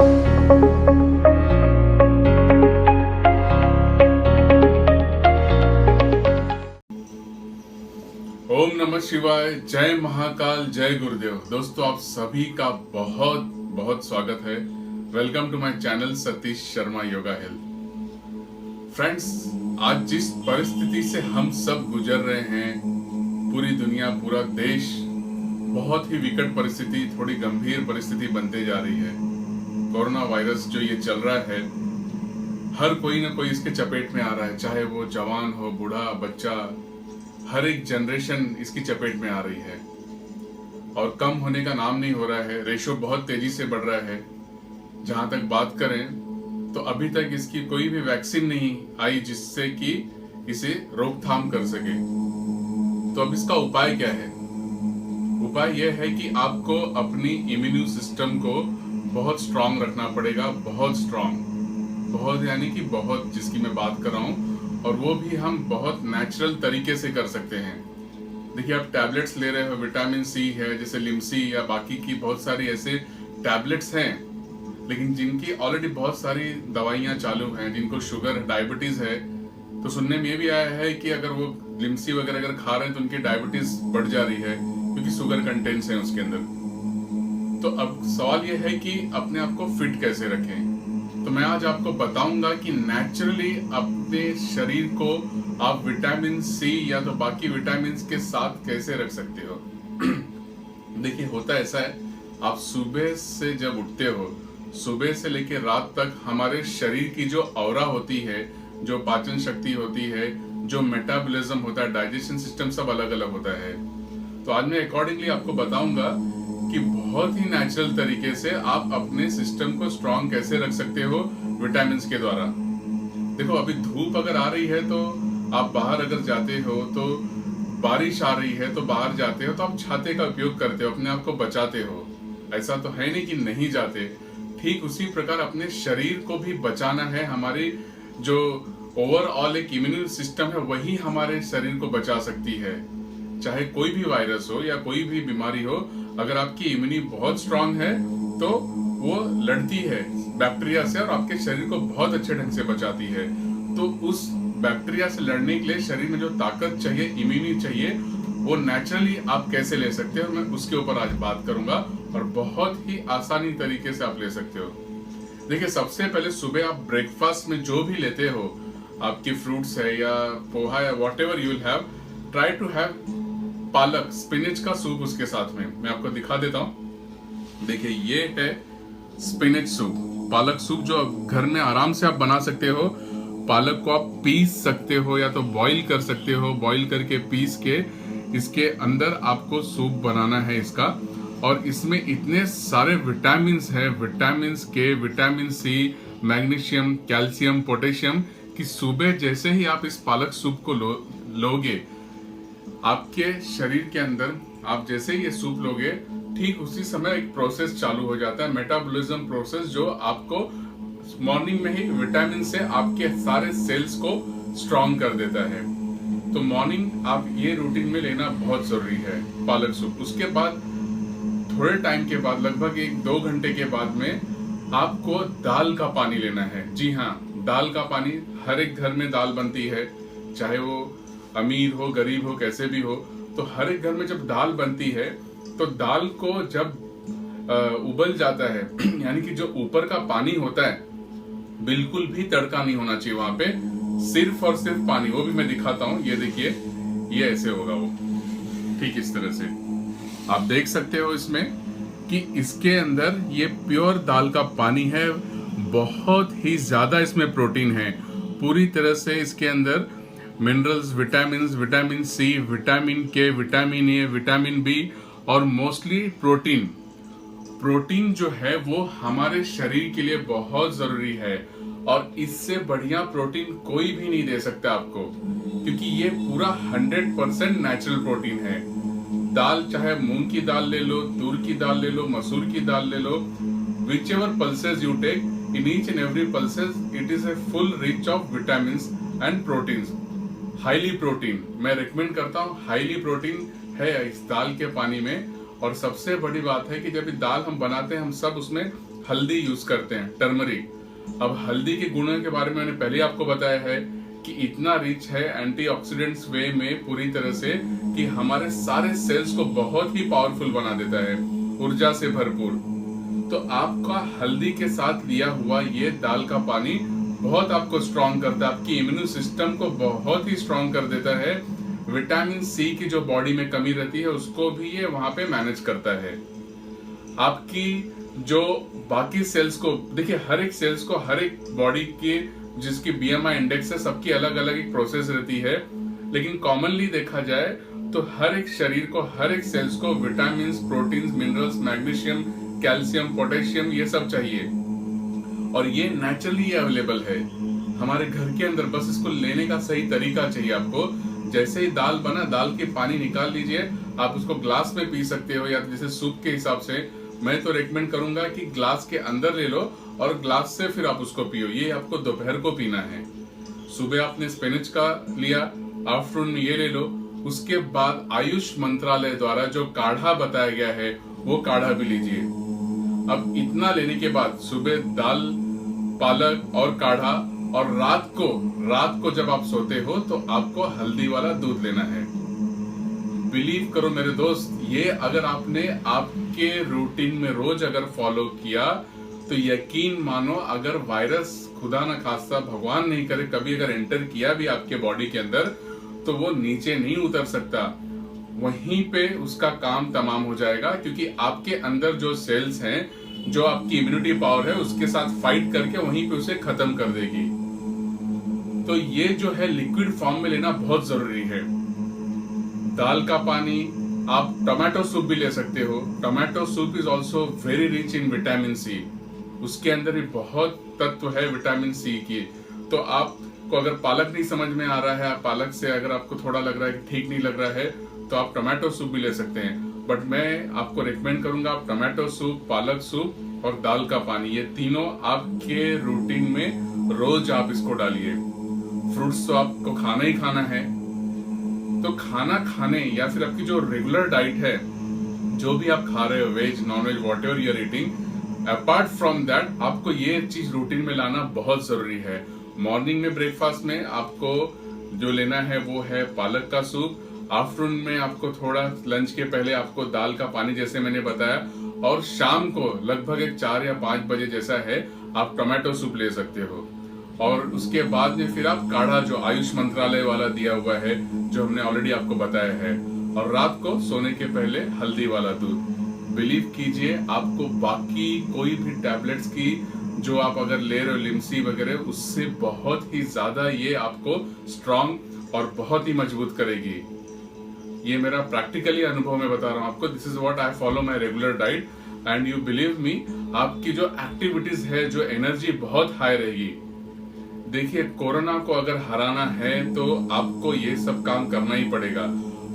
ओम नमः शिवाय, जय महाकाल, जय गुरुदेव। दोस्तों, आप सभी का बहुत बहुत स्वागत है। Welcome to my channel Satish Sharma Yoga Health. Friends, आज जिस परिस्थिति से हम सब गुजर रहे हैं, पूरी दुनिया, पूरा देश, बहुत ही विकट परिस्थिति, थोड़ी गंभीर परिस्थिति बनते जा रही है। कोरोना वायरस जो ये चल रहा है, हर कोई ना कोई इसके चपेट में आ रहा है, चाहे वो जवान हो, बूढ़ा, बच्चा, हर एक जनरेशन इसकी चपेट में आ रही है और कम होने का नाम नहीं हो रहा है। रेशो बहुत तेजी से बढ़ रहा है। जहां तक बात करें तो अभी तक इसकी कोई भी वैक्सीन नहीं आई जिससे कि इसे रोकथाम कर सके। तो अब इसका उपाय क्या है? उपाय यह है कि आपको अपनी इम्यून सिस्टम को बहुत स्ट्रांग रखना पड़ेगा। बहुत स्ट्रांग, बहुत यानी कि बहुत, जिसकी मैं बात कर रहा हूं, और वो भी हम बहुत नेचुरल तरीके से कर सकते हैं। देखिए, आप टैबलेट्स ले रहे हो, विटामिन सी है, जैसे लिमसी या बाकी की बहुत सारी ऐसे टैबलेट्स हैं, लेकिन जिनकी ऑलरेडी बहुत सारी दवाइयां चालू हैं, जिनको शुगर, डायबिटीज है। तो सुनने में ये भी आया है कि अगर वो लिमसी वगैरह अगर खा रहे हैं तो उनकी डायबिटीज बढ़ जा रही है, क्योंकि शुगर कंटेंट्स हैं उसके अंदर। तो अब सवाल ये है कि अपने आप को फिट कैसे रखें। तो मैं आज आपको बताऊंगा कि नेचुरली अपने शरीर को आप विटामिन सी या तो बाकी विटामिन के साथ कैसे रख सकते हो। देखिए, होता ऐसा है, आप सुबह से जब उठते हो, सुबह से लेकर रात तक हमारे शरीर की जो ऑरा होती है, जो पाचन शक्ति होती है, जो मेटाबॉलिज्म होता है, डाइजेशन सिस्टम, सब अलग अलग होता है। तो आज मैं अकॉर्डिंगली आपको बताऊंगा कि बहुत ही नेचुरल तरीके से आप अपने सिस्टम को स्ट्रांग कैसे रख सकते हो विटामिन के द्वारा। देखो, अभी धूप अगर आ रही है तो आप बाहर अगर जाते हो, तो बारिश आ रही है तो बाहर जाते हो तो आप छाते का उपयोग करते हो, अपने आप को बचाते हो। ऐसा तो है नहीं कि नहीं जाते। ठीक उसी प्रकार अपने शरीर को भी बचाना है। हमारी जो ओवरऑल एक इम्यून सिस्टम है, वही हमारे शरीर को बचा सकती है। चाहे कोई भी वायरस हो या कोई भी बीमारी हो, अगर आपकी इम्यूनिटी बहुत स्ट्रांग है तो वो लड़ती है बैक्टीरिया से और आपके शरीर को बहुत अच्छे ढंग से बचाती है। तो उस बैक्टीरिया से लड़ने के लिए शरीर में जो ताकत चाहिए, इम्यूनिटी चाहिए, वो नेचुरली आप कैसे ले सकते हो, मैं उसके ऊपर आज बात करूंगा और बहुत ही आसानी तरीके से आप ले सकते हो। देखिए, सबसे पहले सुबह आप ब्रेकफास्ट में जो भी लेते हो, आपकी फ्रूट्स है या पोहा या whatever you will have, try to have palak, spinach का सूप उसके साथ में। मैं आपको दिखा देता हूं। देखिए, ये है स्पिनच सूप, पालक सूप, जो घर में आराम से आप बना सकते हो। पालक को आप पीस सकते हो या तो बॉईल कर सकते हो। बॉईल करके पीस के इसके अंदर आपको सूप बनाना है इसका। और इसमें इतने सारे विटामिन है, vitamin K, vitamin C, magnesium, calcium, potassium, कि सुबह जैसे ही आप इस पालक सूप को लोगे, आपके शरीर के अंदर आप जैसे ही ये सूप लोगे, ठीक उसी समय एक प्रोसेस चालू हो जाता है, मेटाबॉलिज्म प्रोसेस, जो आपको मॉर्निंग में ही विटामिन से आपके सारे सेल्स को स्ट्रांग कर देता है। तो मॉर्निंग आप ये रूटीन में लेना बहुत जरूरी है, पालक सूप। उसके बाद थोड़े टाइम के बाद, लगभग 1-2 घंटे के बाद में आपको दाल का पानी लेना है। जी हाँ, दाल का पानी। हर एक घर में दाल बनती है, चाहे वो अमीर हो, गरीब हो, कैसे भी हो। तो हर एक घर में जब दाल बनती है तो दाल को जब उबल जाता है, यानी कि जो ऊपर का पानी होता है, बिल्कुल भी तड़का नहीं होना चाहिए वहां पे, सिर्फ और सिर्फ पानी। वो भी मैं दिखाता हूँ। ये देखिए, ये ऐसे होगा वो, ठीक इस तरह से आप देख सकते हो इसमें कि इसके अंदर ये प्योर दाल का पानी है। बहुत ही ज्यादा इसमें प्रोटीन है। पूरी तरह से इसके अंदर minerals, vitamin C, vitamin K, vitamin A, vitamin B और मोस्टली प्रोटीन। प्रोटीन जो है वो हमारे शरीर के लिए बहुत जरूरी है और इससे बढ़िया प्रोटीन कोई भी नहीं दे सकता आपको, क्योंकि ये पूरा 100% नेचुरल प्रोटीन है। दाल, चाहे मूंग की दाल ले लो, तूर की दाल ले लो, मसूर की दाल ले लो, whichever pulses you take, in each and every pulses it is a full rich of vitamins and proteins. Highly protein मैं रेकमेंड करता हूँ, हाईली प्रोटीन है इस दाल के पानी में। और सबसे बड़ी बात है कि जब ये दाल हम बनाते हैं हम सब उसमें हल्दी यूज करते हैं, टर्मरिक। अब हल्दी के गुणों के बारे में मैंने पहले आपको बताया है कि इतना रिच है एंटीऑक्सीडेंट्स वे में पूरी तरह से कि हमारे सारे सेल्स को बहुत ही पावरफुल बना देता है, ऊर्जा से भरपूर। तो आपका हल्दी के साथ लिया हुआ ये दाल का पानी बहुत आपको स्ट्रॉन्ग करता है, आपकी इम्यून सिस्टम को बहुत ही स्ट्रॉन्ग कर देता है। विटामिन सी की जो बॉडी में कमी रहती है उसको भी ये वहां पे मैनेज करता है। आपकी जो बाकी सेल्स को देखिए, हर एक सेल्स को, हर एक बॉडी के जिसकी बीएमआई इंडेक्स है, सबकी अलग अलग एक प्रोसेस रहती है, लेकिन कॉमनली देखा जाए तो हर एक शरीर को, हर एक सेल्स को vitamin, proteins, minerals, magnesium, calcium, potassium ये सब चाहिए और ये नेचुरली अवेलेबल है हमारे घर के अंदर। बस इसको लेने का सही तरीका चाहिए आपको। जैसे ही दाल बना, दाल के पानी निकाल लीजिए, आप उसको ग्लास में पी सकते हो या जैसे सूप के हिसाब से। मैं तो रेकमेंड करूंगा कि ग्लास के अंदर ले लो और ग्लास से फिर आप उसको पियो। ये आपको दोपहर को पीना है। सुबह आपने स्पिनच का लिया, आफ्टरनून में ये ले लो। उसके बाद आयुष मंत्रालय द्वारा जो काढ़ा बताया गया है वो काढ़ा भी लीजिए। अब इतना लेने के बाद सुबह दाल, पालक और काढ़ा, और रात को जब आप सोते हो तो आपको हल्दी वाला दूध लेना है। बिलीव करो मेरे दोस्त, ये अगर आपने आपके रूटीन में रोज अगर फॉलो किया तो यकीन मानो, अगर वायरस खुदा न खास्ता, भगवान नहीं करे, कभी अगर एंटर किया भी आपके बॉडी के अंदर तो वो नीचे नहीं उतर सकता। वहीं पे उसका काम तमाम हो जाएगा, क्योंकि आपके अंदर जो सेल्स हैं, जो आपकी इम्यूनिटी पावर है, उसके साथ फाइट करके वहीं पे उसे खत्म कर देगी। तो ये जो है लिक्विड फॉर्म में लेना बहुत जरूरी है। दाल का पानी, आप टोमेटो सूप भी ले सकते हो। Tomato soup is also very rich in vitamin C. उसके अंदर भी बहुत तत्व है विटामिन सी की। तो आपको अगर पालक नहीं समझ में आ रहा है, पालक से अगर आपको थोड़ा लग रहा है कि ठीक नहीं लग रहा है, तो आप टोमेटो सूप भी ले सकते हैं। बट मैं आपको रिकमेंड करूंगा आप टोमेटो सूप, पालक सूप और दाल का पानी, ये तीनों आपके रूटीन में रोज आप इसको डालिए। फ्रूट्स तो आपको खाना ही खाना है, तो खाना खाने या फिर आपकी जो रेगुलर डाइट है, जो भी आप खा रहे हो, veg, non veg, whatever you're eating, apart from that आपको ये चीज रूटीन में लाना बहुत जरूरी है। मॉर्निंग में ब्रेकफास्ट में आपको जो लेना है वो है पालक का सूप। आफ्टरनून में आपको थोड़ा लंच के पहले आपको दाल का पानी जैसे मैंने बताया, और शाम को लगभग 4 या 5 बजे जैसा है आप टोमेटो सूप ले सकते हो। और उसके बाद में फिर आप काढ़ा जो आयुष मंत्रालय वाला दिया हुआ है, जो हमने ऑलरेडी आपको बताया है, और रात को सोने के पहले हल्दी वाला दूध। बिलीव कीजिए, आपको बाकी कोई भी टैबलेट्स की जो आप अगर ले रहे हो, लिम्सी वगैरह, उससे बहुत ही ज्यादा ये आपको स्ट्रॉन्ग और बहुत ही मजबूत करेगी। ये मेरा प्रैक्टिकली अनुभव में बता रहा हूँ आपको। This is what I follow my regular diet and you believe me, आपकी जो एक्टिविटीज है, जो एनर्जी बहुत हाई रहेगी। देखिए, कोरोना को अगर हराना है तो आपको ये सब काम करना ही पड़ेगा,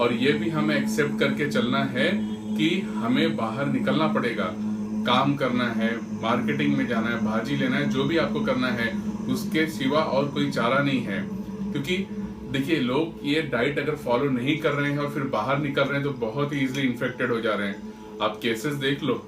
और ये भी हमें एक्सेप्ट करके चलना है कि हमें बाहर निकलना पड़ेगा, काम करना है, मार्केटिंग में जाना है, भाजी लेना है, जो भी आपको करना है, उसके सिवा और कोई चारा नहीं है। क्योंकि देखिए, लोग ये डाइट अगर फॉलो नहीं कर रहे हैं और फिर बाहर निकल रहे हैं तो बहुत ही इजीली इन्फेक्टेड हो जा रहे हैं। आप केसेस देख लो,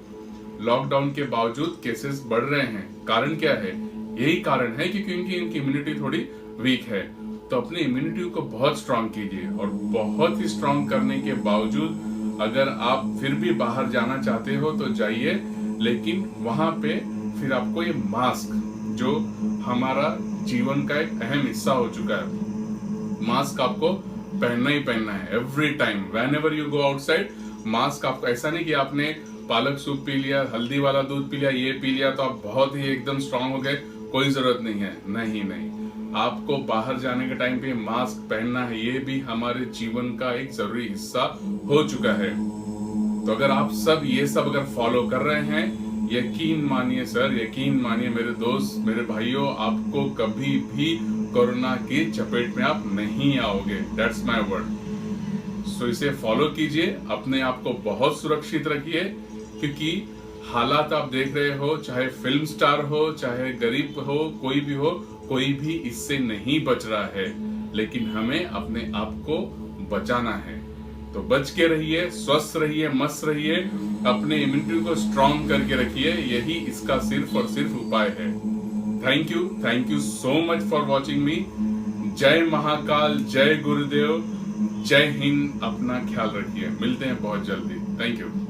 लॉकडाउन के बावजूद केसेस बढ़ रहे हैं। कारण क्या है? यही कारण है कि क्योंकि इनकी इम्यूनिटी थोड़ी वीक है। तो अपनी इम्यूनिटी को बहुत स्ट्रांग कीजिए, और बहुत ही स्ट्रांग करने के बावजूद अगर आप फिर भी बाहर जाना चाहते हो तो जाइए, लेकिन वहां पे फिर आपको ये मास्क, जो हमारा जीवन का एक अहम हिस्सा हो चुका है, मास्क आपको पहनना ही पहनना है every time when ever you go outside. Mask आपको, ऐसा नहीं कि आपने पालक सूप पी लिया, हल्दी वाला दूध पी लिया, ये पी लिया तो आप बहुत ही एकदम स्ट्रांग हो गए, कोई जरूरत नहीं है। नहीं, आपको बाहर जाने के टाइम पे मास्क पहनना है। ये भी हमारे जीवन का एक जरूरी हिस्सा हो चुका है। तो अगर आप सब ये सब अगर फॉलो कर रहे हैं, यकीन मानिए सर, यकीन मानिए मेरे दोस्त, मेरे भाइयों, आपको कभी भी कोरोना की चपेट में आप नहीं आओगे। That's my word. सो इसे फॉलो कीजिए, अपने आप को बहुत सुरक्षित रखिए, क्योंकि हालात आप देख रहे हो, चाहे फिल्म स्टार हो, चाहे गरीब हो, कोई भी हो, कोई भी इससे नहीं बच रहा है। लेकिन हमें अपने आप को बचाना है। तो बच के रहिए, स्वस्थ रहिए, मस्त रहिए, अपने इम्यूनिटी को स्ट्रांग करके रखिए। यही इसका सिर्फ और सिर्फ उपाय है। Thank you so much for watching मी। जय महाकाल, जय गुरुदेव, जय हिंद। अपना ख्याल रखिए, मिलते हैं बहुत जल्दी। Thank you.